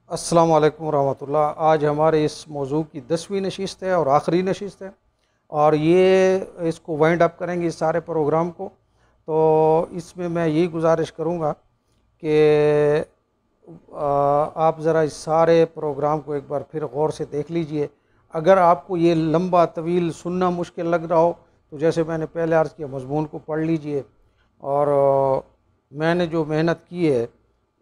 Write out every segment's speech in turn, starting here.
السلام علیکم ورحمۃ اللہ۔ آج ہمارے اس موضوع کی 10ویں نشست ہے اور آخری نشست ہے، اور یہ اس کو وائنڈ اپ کریں گے اس سارے پروگرام کو۔ تو اس میں یہی گزارش کروں گا کہ آپ ذرا اس سارے پروگرام کو ایک بار پھر غور سے دیکھ لیجئے۔ اگر آپ کو یہ لمبا طویل سننا مشکل لگ رہا ہو تو جیسے میں نے پہلے عرض کیا، مضمون کو پڑھ لیجئے، اور میں نے جو محنت کی ہے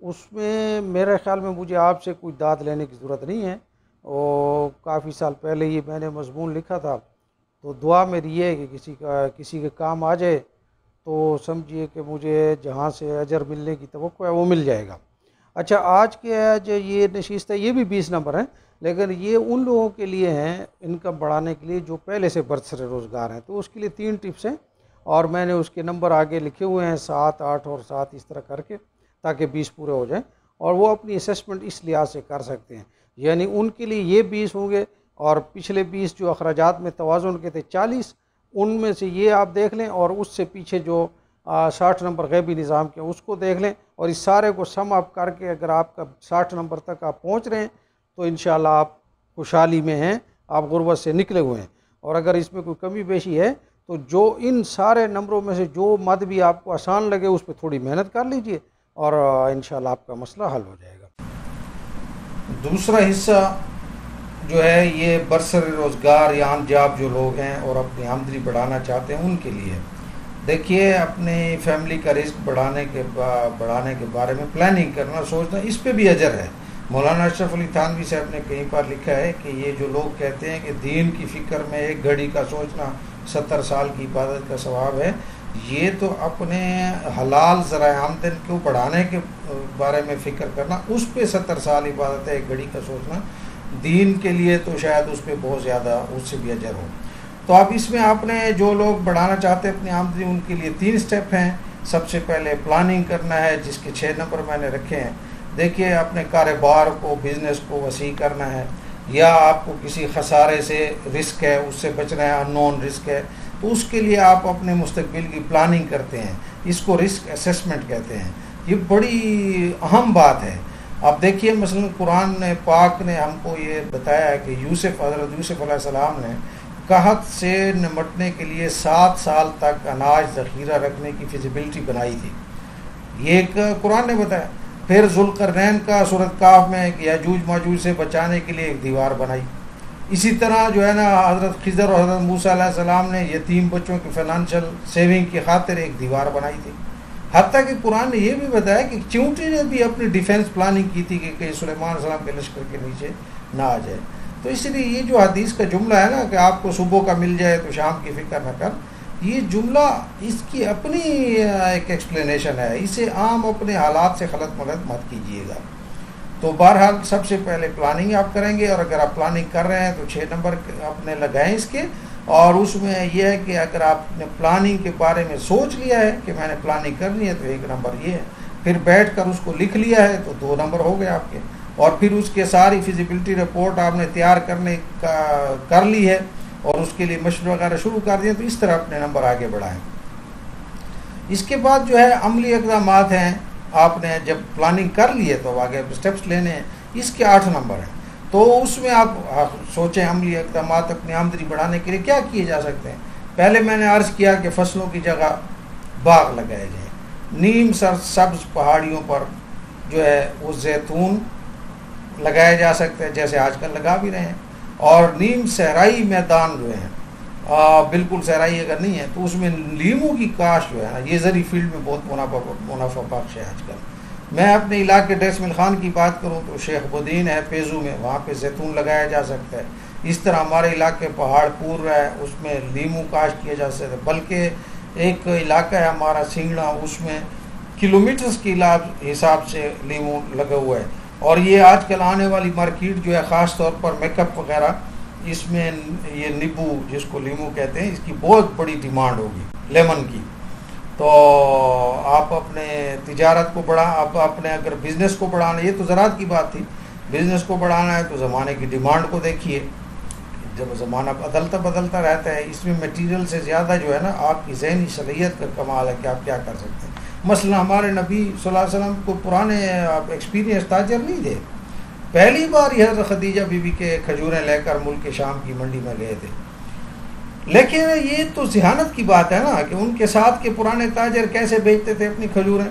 اس میں میرے خیال میں مجھے آپ سے کوئی داد لینے کی ضرورت نہیں ہے، اور کافی سال پہلے ہی میں نے مضمون لکھا تھا، تو دعا میری یہ ہے کہ کسی کے کام آ جائے تو سمجھیے کہ مجھے جہاں سے اجر ملنے کی توقع ہے وہ مل جائے گا۔ اچھا، آج کے جو یہ نشست ہے یہ بھی 20 نمبر ہیں، لیکن یہ ان لوگوں کے لیے ہیں انکم بڑھانے کے لیے جو پہلے سے برسر روزگار ہیں، تو اس کے لیے 3 ٹپس ہیں، اور میں نے اس کے نمبر آگے لکھے ہوئے ہیں 7، 8 اور 7 اس طرح کر کے، تاکہ 20 پورے ہو جائیں، اور وہ اپنی اسیسمنٹ اس لحاظ سے کر سکتے ہیں۔ یعنی ان کے لیے یہ 20 ہوں گے، اور پچھلے 20 جو اخراجات میں توازن کے تھے 40، ان میں سے یہ آپ دیکھ لیں، اور اس سے پیچھے جو 60 نمبر غیبی نظام کے اس کو دیکھ لیں، اور اس سارے کو سم اپ کر کے اگر آپ کا 60 نمبر تک آپ پہنچ رہے ہیں تو انشاءاللہ آپ خوشحالی میں ہیں، آپ غربت سے نکلے ہوئے ہیں۔ اور اگر اس میں کوئی کمی بیشی ہے تو جو ان سارے نمبروں میں سے جو مد بھی آپ کو آسان لگے اس پہ تھوڑی محنت کر لیجئے، اور انشاءاللہ آپ کا مسئلہ حل ہو جائے گا۔ دوسرا حصہ جو ہے یہ برسر روزگار یا عام جاب جو لوگ ہیں اور اپنی آمدنی بڑھانا چاہتے ہیں ان کے لیے۔ دیکھیے، اپنی فیملی کا رزق بڑھانے کے بارے میں پلاننگ کرنا، سوچنا، اس پہ بھی اجر ہے۔ مولانا اشرف علی تھانوی صاحب نے کہیں پر لکھا ہے کہ یہ جو لوگ کہتے ہیں کہ دین کی فکر میں 1 گھڑی کا سوچنا 70 سال کی عبادت کا ثواب ہے، یہ تو اپنے حلال ذرائع آمدن کو بڑھانے کے بارے میں فکر کرنا، اس پہ 70 سال عبادت ہے، 1 گھڑی کا سوچنا دین کے لیے تو شاید اس پہ بہت زیادہ اس سے بھی اجر ہو۔ تو اب اس میں آپ نے جو لوگ بڑھانا چاہتے ہیں اپنی آمدنی، ان کے لیے 3 سٹیپ ہیں۔ سب سے پہلے پلاننگ کرنا ہے، جس کے 6 نمبر میں نے رکھے ہیں۔ دیکھیے، اپنے کاروبار کو، بزنس کو وسیع کرنا ہے، یا آپ کو کسی خسارے سے رسک ہے، اس سے بچنا ہے، ان نون رسک ہے، تو اس کے لیے آپ اپنے مستقبل کی پلاننگ کرتے ہیں۔ اس کو رسک اسیسمنٹ کہتے ہیں۔ یہ بڑی اہم بات ہے۔ اب دیکھیے، مثلا قرآن پاک نے ہم کو یہ بتایا ہے کہ حضرت یوسف علیہ السلام نے قحط سے نمٹنے کے لیے 7 سال تک اناج ذخیرہ رکھنے کی فیزیبلٹی بنائی تھی، یہ ایک قرآن نے بتایا۔ پھر ذوالقرنین کا سورۃ کہف میں کہ یاجوج ماجوج سے بچانے کے لیے ایک دیوار بنائی۔ اسی طرح جو ہے نا، حضرت خضر اور حضرت موسیٰ علیہ السلام نے یتیم بچوں کی فائنانشل سیونگ کی خاطر ایک دیوار بنائی تھی۔ حتیٰ کہ قرآن نے یہ بھی بتایا کہ چونٹی نے بھی اپنی ڈیفینس پلاننگ کی تھی کہ کہیں سلیمان علیہ السلام کے لشکر کے نیچے نہ آ جائے۔ تو اس لیے یہ جو حدیث کا جملہ ہے نا کہ آپ کو صبح کا مل جائے تو شام کی فکر نہ کر، یہ جملہ اس کی اپنی ایک ایکسپلینیشن ہے، اسے عام اپنے حالات سے خلط ملط مت کیجیے گا۔ تو بہرحال سب سے پہلے پلاننگ آپ کریں گے، اور اگر آپ پلاننگ کر رہے ہیں تو 6 نمبر اپنے لگائیں اس کے، اور اس میں یہ ہے کہ اگر آپ نے پلاننگ کے بارے میں سوچ لیا ہے کہ میں نے پلاننگ کرنی ہے تو 1 نمبر یہ ہے، پھر بیٹھ کر اس کو لکھ لیا ہے تو 2 نمبر ہو گئے آپ کے، اور پھر اس کے ساری فیزیبلٹی رپورٹ آپ نے تیار کر لی ہے، اور اس کے لیے مشورے وغیرہ شروع کر دیے، تو اس طرح اپنے نمبر آگے بڑھائیں۔ اس کے بعد جو ہے عملی اقدامات ہیں، آپ نے جب پلاننگ کر لی ہے تو آگے سٹیپس لینے ہیں، اس کے 8 نمبر ہیں۔ تو اس میں آپ سوچیں عملی اقدامات اپنی آمدنی بڑھانے کے لیے کیا کیے جا سکتے ہیں۔ پہلے میں نے عرض کیا کہ فصلوں کی جگہ باغ لگائے جائیں، نیم سبز پہاڑیوں پر جو ہے وہ زیتون لگائے جا سکتے ہیں، جیسے آج کل لگا بھی رہے ہیں، اور نیم صحرائی میدان جو ہیں، بالکل صحرائی اگر نہیں ہے تو اس میں لیموں کی کاشت جو ہے نا، یہ زرعی فیلڈ میں بہت منافع بخش ہے آج کل۔ میں اپنے علاقے ڈیس مل خان کی بات کروں تو شیخ بدین ہے پیزو میں، وہاں پہ زیتون لگایا جا سکتا ہے۔ اس طرح ہمارے علاقے پہاڑ پور ہے، اس میں لیموں کاشت کیا جا سکتا ہے، بلکہ ایک علاقہ ہے ہمارا سنگڑا، اس میں کلومیٹرز کے حساب سے لیموں لگا ہوا ہے، اور یہ آج کل آنے والی مارکیٹ جو ہے خاص طور پر میک اپ وغیرہ، اس میں یہ نیبو جس کو لیمو کہتے ہیں، اس کی بہت بڑی ڈیمانڈ ہوگی لیمن کی۔ تو آپ اپنے تجارت کو آپ اپنے اگر بزنس کو بڑھانا، یہ تو زراعت کی بات تھی، بزنس کو بڑھانا ہے تو زمانے کی ڈیمانڈ کو دیکھیے، جب زمانہ بدلتا رہتا ہے، اس میں میٹیریل سے زیادہ جو ہے نا آپ کی ذہنی صلاحیت کا کمال ہے کہ آپ کیا کر سکتے ہیں۔ مثلا ہمارے نبی صلی اللہ علیہ وسلم کو پرانے ایکسپیرینس تاجر نہیں تھے، پہلی بار یہ حضرت خدیجہ بی بی کے کھجوریں لے کر ملک شام کی منڈی میں گئے تھے. لیکن یہ تو ذہانت کی بات ہے نا کہ ان کے ساتھ کے پرانے تاجر کیسے بیچتے تھے اپنی کھجوریں,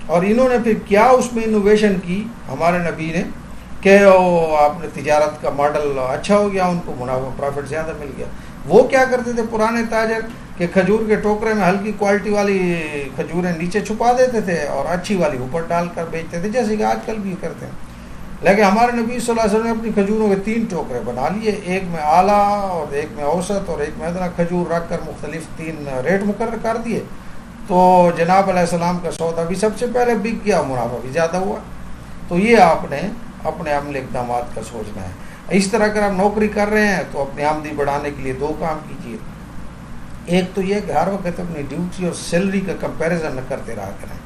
اور انہوں نے پھر کیا اس میں انوویشن کی ہمارے نبی نے کہ آپ نے تجارت کا ماڈل اچھا ہو گیا, ان کو منافع پروفٹ زیادہ مل گیا. وہ کیا کرتے تھے پرانے تاجر کہ کھجور کے ٹوکرے میں ہلکی کوالٹی والی کھجوریں نیچے چھپا دیتے تھے اور اچھی والی اوپر ڈال کر بیچتے تھے, جیسے کہ آج کل بھی کرتے ہیں. لیکن ہمارے نبی صلی اللہ علیہ وسلم نے اپنی کھجوروں کے 3 ٹوکرے بنا لیے, ایک میں اعلیٰ اور ایک میں اوسط اور ایک میں ادنا کھجور رکھ کر مختلف 3 ریٹ مقرر کر دیے. تو جناب علیہ السلام کا سودا بھی سب سے پہلے بک گیا, منافع بھی زیادہ ہوا. تو یہ آپ نے اپنے عمل اقدامات کا سوچنا ہے. اس طرح اگر آپ نوکری کر رہے ہیں تو اپنی آمدنی بڑھانے کے لیے 2 کام کیجیے. ایک تو یہ کہ ہر وقت اپنی ڈیوٹی اور سیلری کا کمپیریزن نہ کرتے رہا کریں,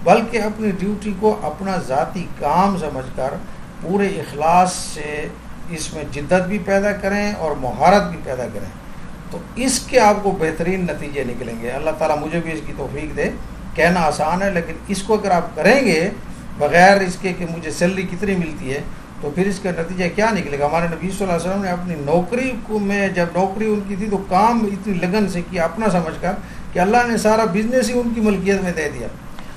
بلکہ اپنی ڈیوٹی کو اپنا ذاتی کام سمجھ کر پورے اخلاص سے اس میں جدت بھی پیدا کریں اور مہارت بھی پیدا کریں. تو اس کے آپ کو بہترین نتیجے نکلیں گے. اللہ تعالیٰ مجھے بھی اس کی توفیق دے. کہنا آسان ہے, لیکن اس کو اگر آپ کریں گے بغیر اس کے کہ مجھے سیلری کتنی ملتی ہے, تو پھر اس کا نتیجہ کیا نکلے گا. ہمارے نبی صلی اللہ علیہ وسلم نے اپنی نوکری کو میں جب نوکری ان کی تھی تو کام اتنی لگن سے کیا اپنا سمجھ کر کہ اللہ نے سارا بزنس ہی ان کی ملکیت میں دے دیا.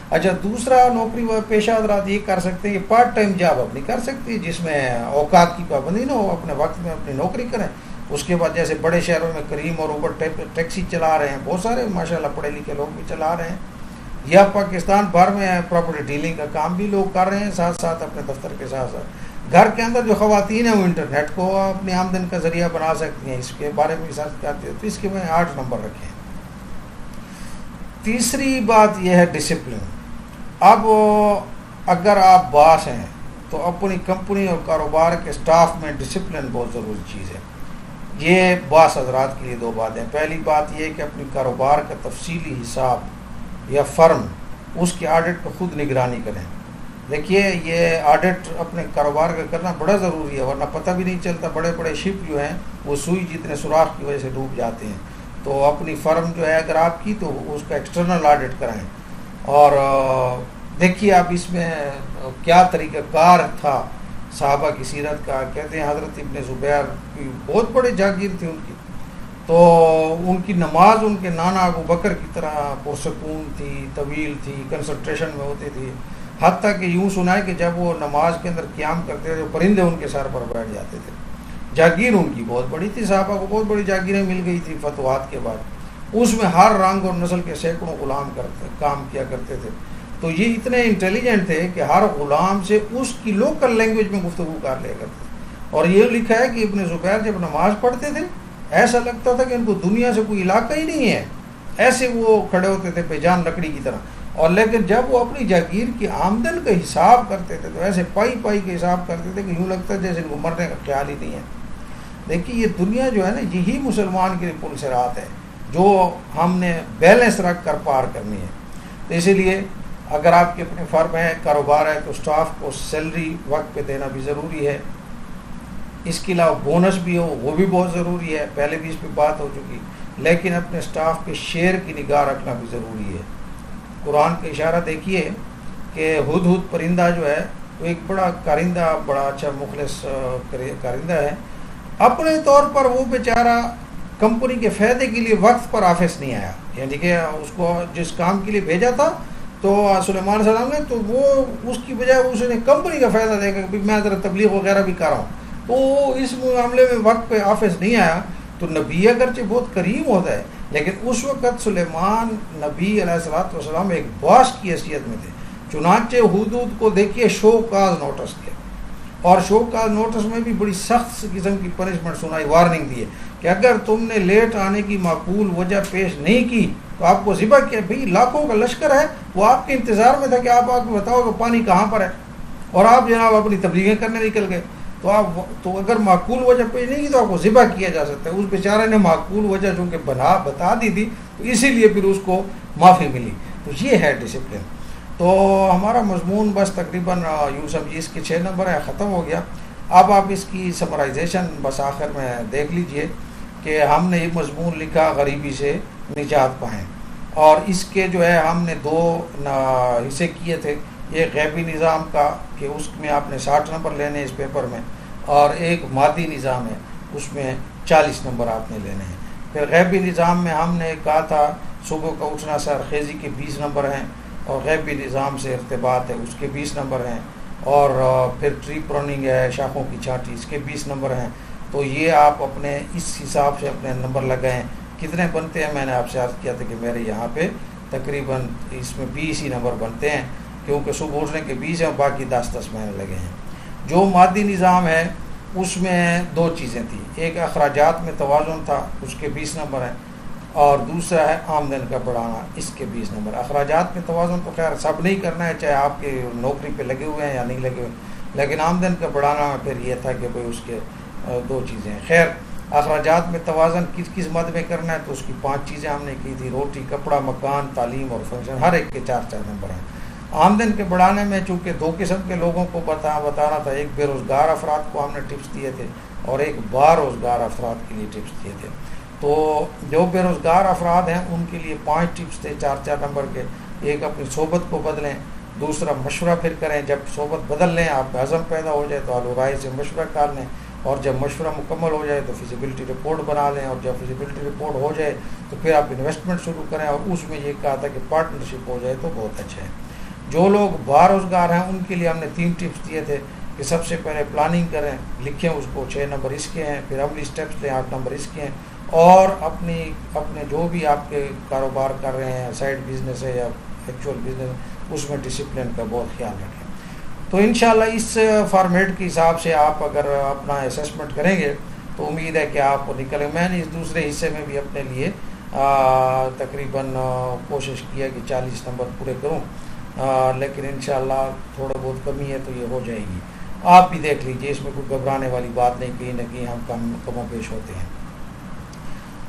اچھا, دوسرا نوکری و پیشہ حضرات یہ کر سکتے ہیں کہ پارٹ ٹائم جاب اپنی کر سکتی ہے جس میں اوقات کی پابندی نہ ہو, اپنے وقت میں اپنی نوکری کریں. اس کے بعد جیسے بڑے شہروں میں کریم اور اوبر ٹیکسی چلا رہے ہیں, بہت سارے ماشاءاللہ پڑھے لکھے لوگ بھی چلا رہے ہیں, یا پاکستان بھر میں پراپرٹی ڈیلنگ کا کام بھی لوگ کر رہے ہیں ساتھ ساتھ اپنے دفتر کے ساتھ ساتھ. گھر کے اندر جو خواتین ہیں وہ انٹرنیٹ کو اپنی آمدن کا ذریعہ بنا سکتی ہیں. اس کے بارے میں ساتھ کرتے ہیں, تو اس کے میں 8 نمبر رکھے ہیں. تیسری بات یہ ہے ڈسپلن. اب اگر آپ باس ہیں تو اپنی کمپنی اور کاروبار کے سٹاف میں ڈسپلن بہت ضروری چیز ہے. یہ باس حضرات کے لیے 2 باتیں. پہلی بات یہ کہ اپنی کاروبار کا تفصیلی حساب یا فرم اس کے آڈٹ پر خود نگرانی کریں. دیکھیے, یہ آڈٹ اپنے کاروبار کا کرنا بڑا ضروری ہے, ورنہ پتہ بھی نہیں چلتا. بڑے بڑے شپ جو ہیں وہ سوئی جتنے سوراخ کی وجہ سے ڈوب جاتے ہیں. تو اپنی فرم جو ہے اگر آپ کی تو اس کا ایکسٹرنل آڈٹ کرائیں. اور دیکھیے آپ اس میں کیا طریقہ کار تھا صحابہ کی سیرت کا. کہتے ہیں حضرت ابن زبیر کی بہت بڑے جاگیر تھی ان کی, تو ان کی نماز ان کے نانا ابو بکر کی طرح پرسکون تھی, طویل تھی, کنسنٹریشن میں ہوتی تھی. حتیٰ کہ یوں سنا ہے کہ جب وہ نماز کے اندر قیام کرتے تھے پرندے ان کے سر پر بیٹھ جاتے تھے. جاگیر ان کی بہت بڑی تھی. صحابہ کو بہت بڑی جاگیریں مل گئی تھی فتوحات کے بعد. اس میں ہر رنگ اور نسل کے سینکڑوں غلام کام کیا کرتے تھے. تو یہ اتنے انٹیلیجنٹ تھے کہ ہر غلام سے اس کی لوکل لینگویج میں گفتگو کر لیا کرتے تھے. اور یہ لکھا ہے کہ ابن زبیر جب نماز پڑھتے تھے ایسا لگتا تھا کہ ان کو دنیا سے کوئی علاقہ ہی نہیں ہے, ایسے وہ کھڑے ہوتے تھے بے جان لکڑی کی طرح. اور لیکن جب وہ اپنی جاگیر کی آمدن کا حساب کرتے تھے تو ایسے پائی پائی کے حساب کرتے تھے کہ یوں لگتا ہے جیسے ان کو مرنے کا خیال ہی نہیں ہے. دیکھیے, یہ دنیا جو ہے نا, یہی مسلمان کے لیے پل صراط ہے جو ہم نے بیلنس رکھ کر پار کرنی ہے. تو اسی لیے اگر آپ کے اپنے فرم ہے, کاروبار ہے, تو سٹاف کو سیلری وقت پہ دینا بھی ضروری ہے. اس کے علاوہ بونس بھی ہو, وہ بھی بہت ضروری ہے, پہلے بھی اس پہ بات ہو چکی. لیکن اپنے سٹاف کے شیئر کی نگاہ رکھنا بھی ضروری ہے. قرآن کا اشارہ دیکھیے کہ ہدہد پرندہ جو ہے وہ ایک بڑا کارندہ, بڑا اچھا مخلص کارندہ ہے. اپنے طور پر وہ بیچارہ کمپنی کے فائدے کے لیے وقت پر آفس نہیں آیا, یعنی کہ اس کو جس کام کے لیے بھیجا تھا تو سلیمان علیہ السلام نے, تو وہ اس کی بجائے اس نے کمپنی کا فائدہ دے کر میں ذرا تبلیغ وغیرہ بھی کر رہا ہوں, تو وہ اس معاملے میں وقت پہ آفس نہیں آیا. تو نبی اگرچہ بہت کریم ہوتا ہے, لیکن اس وقت سلیمان نبی علیہ الصلوۃ والسلام ایک باس کی حیثیت میں تھے. چنانچہ ہدہد کو دیکھیے شو کاز نوٹس دیا, اور شو کاز نوٹس میں بھی بڑی سخت قسم کی پنشمنٹ سنائی, وارننگ دی ہے کہ اگر تم نے لیٹ آنے کی معقول وجہ پیش نہیں کی تو آپ کو ذبح کیا. بھئی لاکھوں کا لشکر ہے, وہ آپ کے انتظار میں تھا کہ آپ آ کے بتاؤ کہ پانی کہاں پر ہے, اور آپ جناب اپنی تبلیغیں کرنے نکل گئے. تو اگر معقول وجہ پیش نہیں کی تو آپ کو ذبح کیا جا سکتا ہے. اس بیچارے نے معقول وجہ چونکہ بتا دی تھی تو اسی لیے پھر اس کو معافی ملی. تو یہ ہے ڈسپلن. تو ہمارا مضمون بس تقریباً یوں سمجھیے اس کے 6 نمبر ہے, ختم ہو گیا. اب آپ اس کی سمرائزیشن بس آخر میں دیکھ لیجئے کہ ہم نے یہ مضمون لکھا غریبی سے نجات پائیں, اور اس کے جو ہے ہم نے 2 حصے کیے تھے. ایک غیبی نظام کا کہ اس میں آپ نے 60 نمبر لینے اس پیپر میں، اور ایک مادی نظام ہے اس میں 40 نمبر آپ نے لینے ہیں۔ پھر غیبی نظام میں ہم نے کہا تھا صبح کا اٹھنا سرخیزی کے 20 نمبر ہیں، اور غیبی نظام سے ارتباط ہے اس کے 20 نمبر ہیں، اور پھر ٹری پروننگ ہے شاخوں کی چھانٹی، اس کے 20 نمبر ہیں۔ تو یہ آپ اپنے اس حساب سے اپنے نمبر لگائیں کتنے بنتے ہیں۔ میں نے آپ سے عرض کیا تھا کہ میرے یہاں پہ تقریباً اس میں 20 ہی نمبر بنتے ہیں، کیونکہ صبح اٹھنے کے 20 ہیں اور باقی 10 مہینے لگے ہیں۔ جو مادی نظام ہے اس میں دو چیزیں تھیں، ایک اخراجات میں توازن تھا اس کے 20 نمبر ہیں، اور دوسرا ہے آمدن کا بڑھانا، اس کے 20 نمبر۔ اخراجات میں توازن تو خیر سب نہیں کرنا ہے، چاہے آپ کے نوکری پہ لگے ہوئے ہیں یا نہیں لگے ہوئے، لیکن آمدن کا بڑھانا میں پھر یہ تھا کہ بھئی اس کے دو چیزیں ہیں۔ خیر اخراجات میں توازن کس مد میں کرنا ہے تو اس کی 5 چیزیں ہم نے کی تھی، روٹی، کپڑا، مکان، تعلیم اور فنکشن، ہر ایک کے 4 نمبر ہیں۔ آمدن کے بڑھانے میں چونکہ 2 قسم کے لوگوں کو بتانا تھا، ایک بے روزگار افراد کو ہم نے ٹپس دیے تھے اور ایک باروزگار افراد کے لیے ٹپس دیے تھے۔ تو جو بے روزگار افراد ہیں ان کے لیے 5 ٹپس تھے 4 نمبر کے، ایک اپنی صحبت کو بدلیں، دوسرا مشورہ پھر کریں، جب صحبت بدل لیں آپ میں عزم پیدا ہو جائے تو اہل و رائے سے مشورہ کر لیں، اور جب مشورہ مکمل ہو جائے تو فیزیبلٹی رپورٹ بنا لیں، اور جب فیزیبلٹی رپورٹ ہو جائے تو پھر آپ انویسٹمنٹ شروع کریں، اور اس میں یہ کہا تھا کہ پارٹنرشپ ہو جائے تو بہت اچھا ہے۔ جو لوگ باروزگار ہیں ان کے لیے ہم نے 3 ٹپس دیے تھے کہ سب سے پہلے پلاننگ کریں، لکھیں اس کو، 6 نمبر اس کے ہیں، پھر عملی سٹیپس لیں، 8 نمبر اس کے ہیں، اور اپنے جو بھی آپ کے کاروبار کر رہے ہیں، سائڈ بزنس ہے یا ایکچوئل بزنس، اس میں ڈسپلن کا بہت خیال رکھیں۔ تو انشاءاللہ اس فارمیٹ کے حساب سے آپ اگر اپنا اسیسمنٹ کریں گے تو امید ہے کہ آپ نکلیں۔ میں نے اس دوسرے حصے میں بھی اپنے لیے تقریباً کوشش کیا کہ 40 نمبر پورے کروں، لیکن انشاءاللہ تھوڑا بہت کمی ہے تو یہ ہو جائے گی۔ آپ بھی دیکھ لیجئے، اس میں کوئی گھبرانے والی بات نہیں، کہیں نہ کہیں ہم کم و بیش ہوتے ہیں۔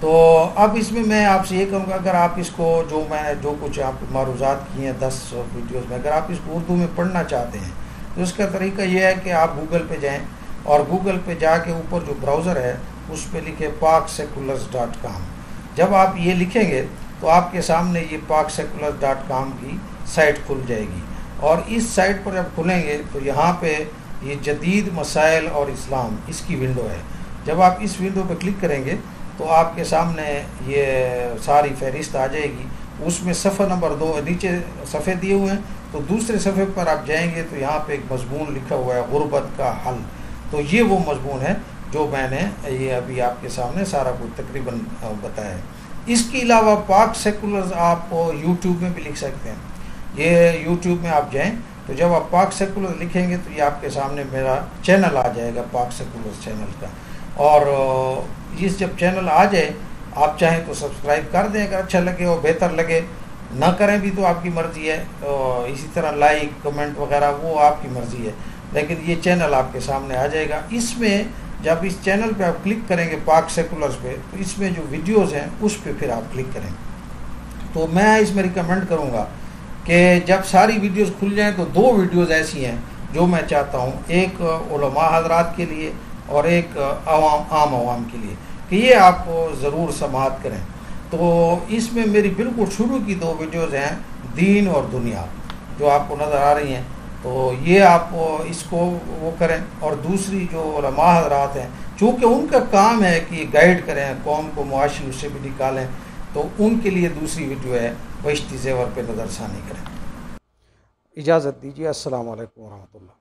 تو اب اس میں آپ سے یہ کہوں گا، اگر آپ اس کو جو کچھ آپ معروضات کی ہیں 10 ویڈیوز میں، اگر آپ اس کو اردو میں پڑھنا چاہتے ہیں تو اس کا طریقہ یہ ہے کہ آپ گوگل پہ جائیں، اور گوگل پہ جا کے اوپر جو براؤزر ہے اس پہ لکھیں pakseculars.com۔ جب آپ یہ لکھیں گے تو آپ کے سامنے یہ pakseculars.com کی سائٹ کھل جائے گی، اور اس سائٹ پر جب کھلیں گے تو یہاں پہ یہ جدید مسائل اور اسلام اس کی ونڈو ہے۔ جب آپ اس ونڈو پہ کلک کریں گے تو آپ کے سامنے یہ ساری فہرست آ جائے گی۔ اس میں صفحہ نمبر 2 نیچے صفحے دیے ہوئے ہیں، تو دوسرے صفحے پر آپ جائیں گے تو یہاں پہ ایک مضمون لکھا ہوا ہے غربت کا حل، تو یہ وہ مضمون ہے جو میں نے یہ ابھی آپ کے سامنے سارا کچھ تقریباً بتایا ہے۔ اس کے علاوہ پاک سیکولرز آپ یوٹیوب میں بھی لکھ سکتے ہیں۔ یہ یوٹیوب میں آپ جائیں تو جب آپ پاک سیکولرز لکھیں گے تو یہ آپ کے سامنے میرا چینل آ جائے گا، پاک سیکولرز چینل کا، اور اس جب چینل آ جائے آپ چاہیں تو سبسکرائب کر دیں اگر اچھا لگے اور بہتر لگے، نہ کریں بھی تو آپ کی مرضی ہے، اسی طرح لائک کمنٹ وغیرہ وہ آپ کی مرضی ہے، لیکن یہ چینل آپ کے سامنے آ جائے گا۔ اس میں جب اس چینل پہ آپ کلک کریں گے پاک سیکولرز پہ تو اس میں جو ویڈیوز ہیں اس پہ پھر آپ کلک کریں۔ تو میں اس میں ریکمنڈ کروں گا کہ جب ساری ویڈیوز کھل جائیں تو 2 ویڈیوز ایسی ہیں جو میں چاہتا ہوں، ایک علماء حضرات کے لیے اور ایک عام عوام کے لیے، کہ یہ آپ ضرور سماعت کریں۔ تو اس میں میری بالکل شروع کی 2 ویڈیوز ہیں دین اور دنیا، جو آپ کو نظر آ رہی ہیں، تو یہ آپ اس کو وہ کریں، اور دوسری جو علماء حضرات ہیں چونکہ ان کا کام ہے کہ گائیڈ کریں قوم کو، معاشی اس سے بھی نکالیں، تو ان کے لیے دوسری ویڈیو ہے بہشتی زیور پہ نظر ثانی کریں۔ اجازت دیجیے، السلام علیکم ورحمۃ اللہ۔